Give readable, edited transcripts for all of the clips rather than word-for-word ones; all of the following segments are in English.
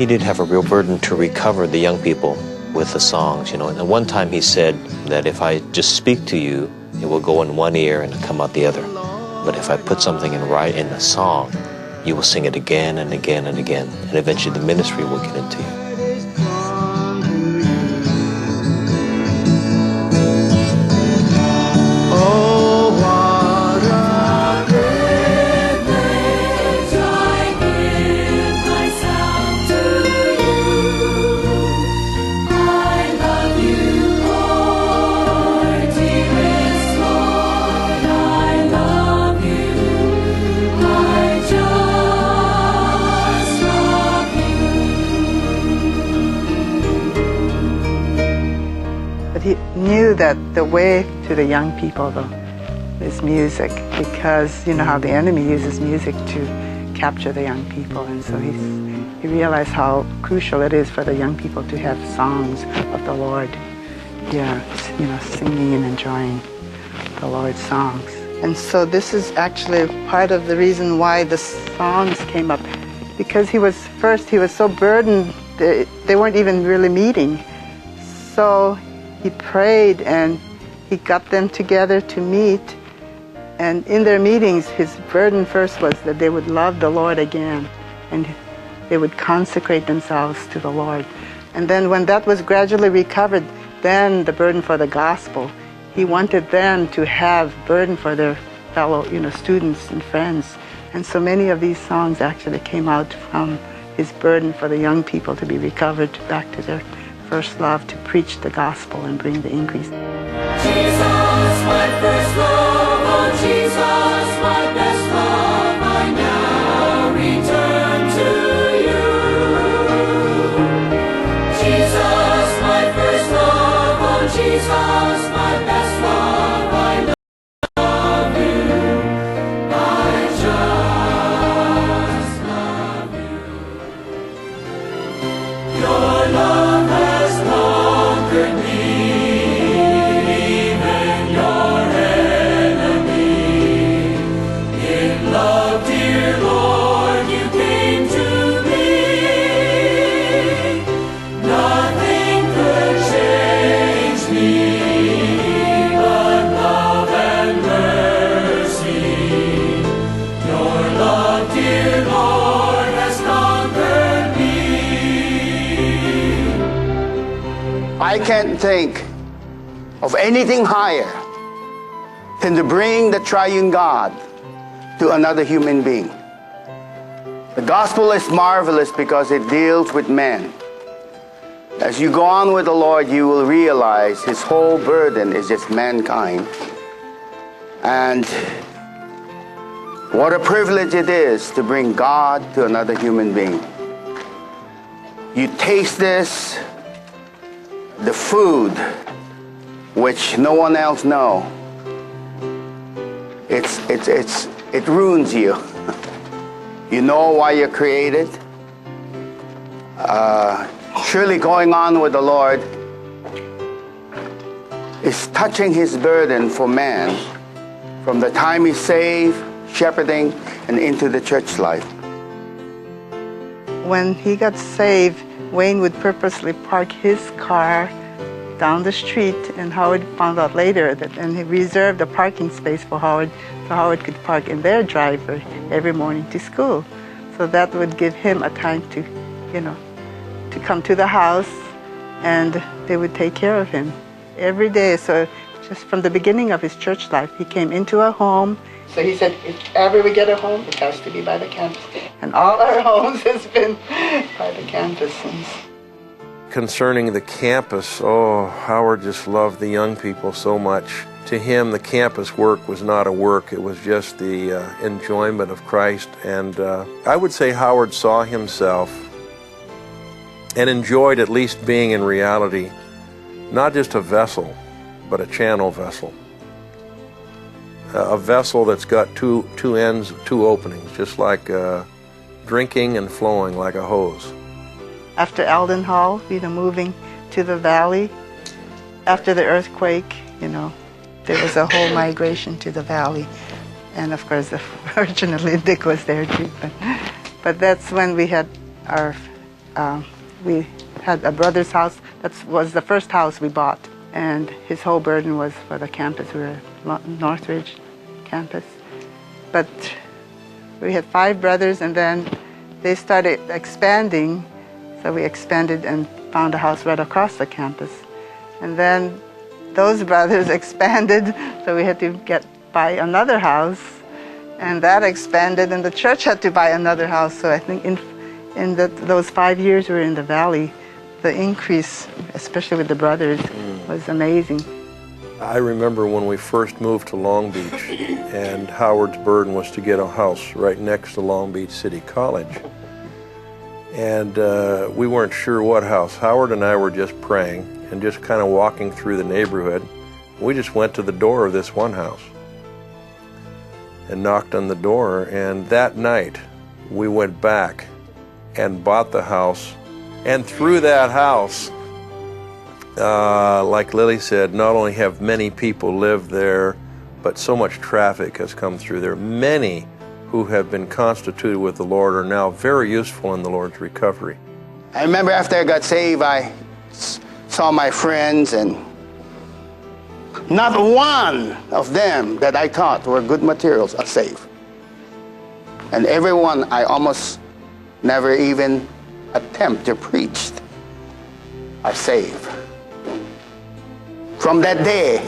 he did have a real burden to recover the young people with the songs, you know. And one time he said that if I just speak to you, it will go in one ear and come out the other. But if I put something in a song, you will sing it again and again and again, and eventually the ministry will get into you. He knew that the way to the young people, though, is music, because you know how the enemy uses music to capture the young people, and so he realized how crucial it is for the young people to have songs of the Lord. Yeah, you know, singing and enjoying the Lord's songs. And so this is actually part of the reason why the songs came up, because he was so burdened, they weren't even really meeting. So he prayed and he got them together to meet. And in their meetings, his burden first was that they would love the Lord again and they would consecrate themselves to the Lord. And then when that was gradually recovered, then the burden for the gospel. He wanted them to have burden for their fellow, you know, students and friends. And so many of these songs actually came out from his burden for the young people to be recovered back to their first love, to preach the gospel and bring the increase. Jesus, my first love, oh Jesus, my best love, I now return to you. Jesus, my first love, oh Jesus, my best love, I love you. I just love you. Your love has conquered me. I can't think of anything higher than to bring the triune God to another human being. The gospel is marvelous because it deals with man. As you go on with the Lord, you will realize his whole burden is just mankind. And what a privilege it is to bring God to another human being. You taste this, the food which no one else knows. It ruins you. You know why you're created. Surely going on with the Lord is touching his burden for man from the time he's saved, shepherding, and into the church life. When he got saved, Wayne would purposely park his car down the street, and Howard found out later that, and he reserved a parking space for Howard, so Howard could park in their driveway every morning to school. So that would give him a time to, you know, to come to the house, and they would take care of him every day. So just from the beginning of his church life, he came into a home. So he said, if ever we get a home, it has to be by the campus. And all our homes has been by the campus since. Concerning the campus, oh, Howard just loved the young people so much. To him, the campus work was not a work. It was just the enjoyment of Christ. And I would say Howard saw himself and enjoyed at least being in reality, not just a vessel, but a channel vessel. A vessel that's got two ends, two openings, just like drinking and flowing like a hose. After Eldon Hall, you know, moving to the valley, after the earthquake, you know, there was a whole migration to the valley. And of course, fortunately, Dick was there too. But that's when we had our we had a brother's house. That was the first house we bought. And his whole burden was for the campus. We were at Northridge campus. But we had 5 brothers, and then they started expanding. So we expanded and found a house right across the campus. And then those brothers expanded, so we had to buy another house. And that expanded, and the church had to buy another house. So I think in those 5 years we were in the valley, the increase, especially with the brothers, was amazing. I remember when we first moved to Long Beach, and Howard's burden was to get a house right next to Long Beach City College. And we weren't sure what house. Howard and I were just praying and just kind of walking through the neighborhood. We just went to the door of this one house and knocked on the door, and that night we went back and bought the house. And through that house, like Lily said, not only have many people lived there, but so much traffic has come through there. Many who have been constituted with the Lord are now very useful in the Lord's recovery. I remember after I got saved, I saw my friends, and not one of them that I thought were good materials are saved. And everyone I almost never even attempt to preach are saved. From that day,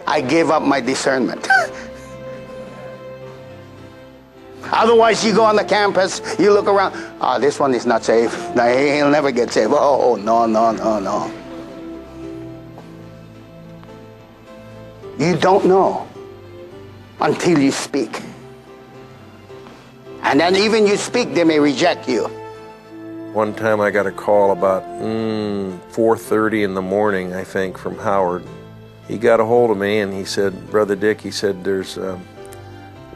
I gave up my discernment. Otherwise, you go on the campus, you look around, this one is not saved. No, he'll never get saved. Oh, no, no, no, no. You don't know until you speak. And then even you speak, they may reject you. One time I got a call about 4:30 in the morning, I think, from Howard. He got a hold of me and he said, Brother Dick, he said,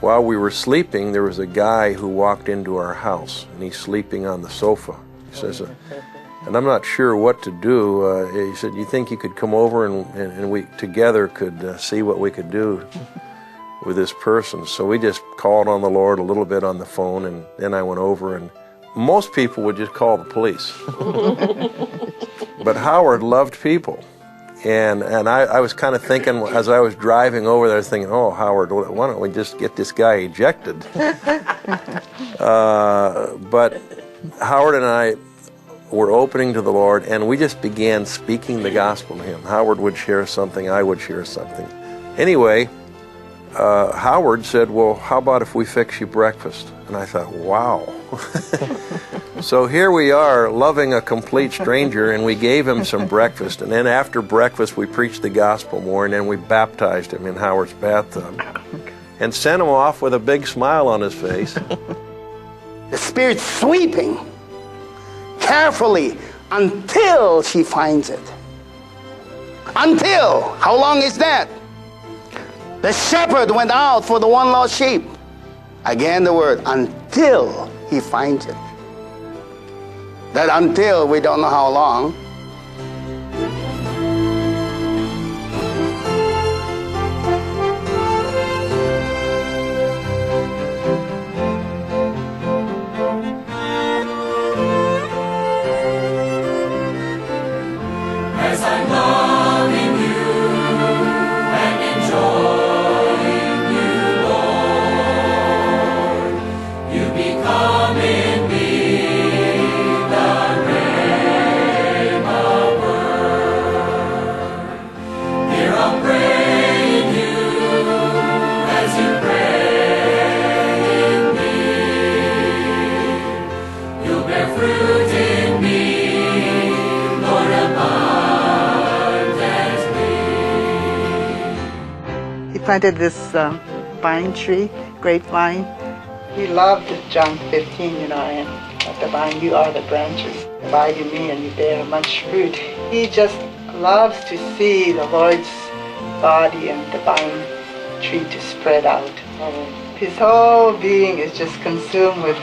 while we were sleeping, there was a guy who walked into our house, and he's sleeping on the sofa. He says, and I'm not sure what to do. He said, you think you could come over and we together could see what we could do with this person? So we just called on the Lord a little bit on the phone, and then I went over, and most people would just call the police. But Howard loved people. And I was kind of thinking, as I was driving over there, I was thinking, oh, Howard, why don't we just get this guy ejected? But Howard and I were opening to the Lord, and we just began speaking the gospel to him. Howard would share something, I would share something. Anyway, Howard said, well, how about if we fix you breakfast? And I thought, wow. So here we are, loving a complete stranger, and we gave him some breakfast. And then after breakfast, we preached the gospel more, and then we baptized him in Howard's bathtub and sent him off with a big smile on his face. The Spirit's sweeping carefully until she finds it. Until, how long is that? The shepherd went out for the one lost sheep. Again the word, until he finds it. That until, we don't know how long. As I'm loving you and enjoying you, Lord, you become in me the rhema word. Here I'm praying you as you pray in me. You'll bear fruit in me, Lord, He planted this vine tree, grapevine. He loved John 15, I am the vine, you are the branches. Abide in me and you bear much fruit. He just loves to see the Lord's body and the vine tree to spread out. His whole being is just consumed with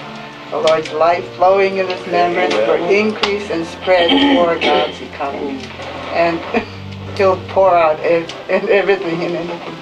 the Lord's life flowing in his members for increase and spread for God's economy. And he'll pour out everything and anything.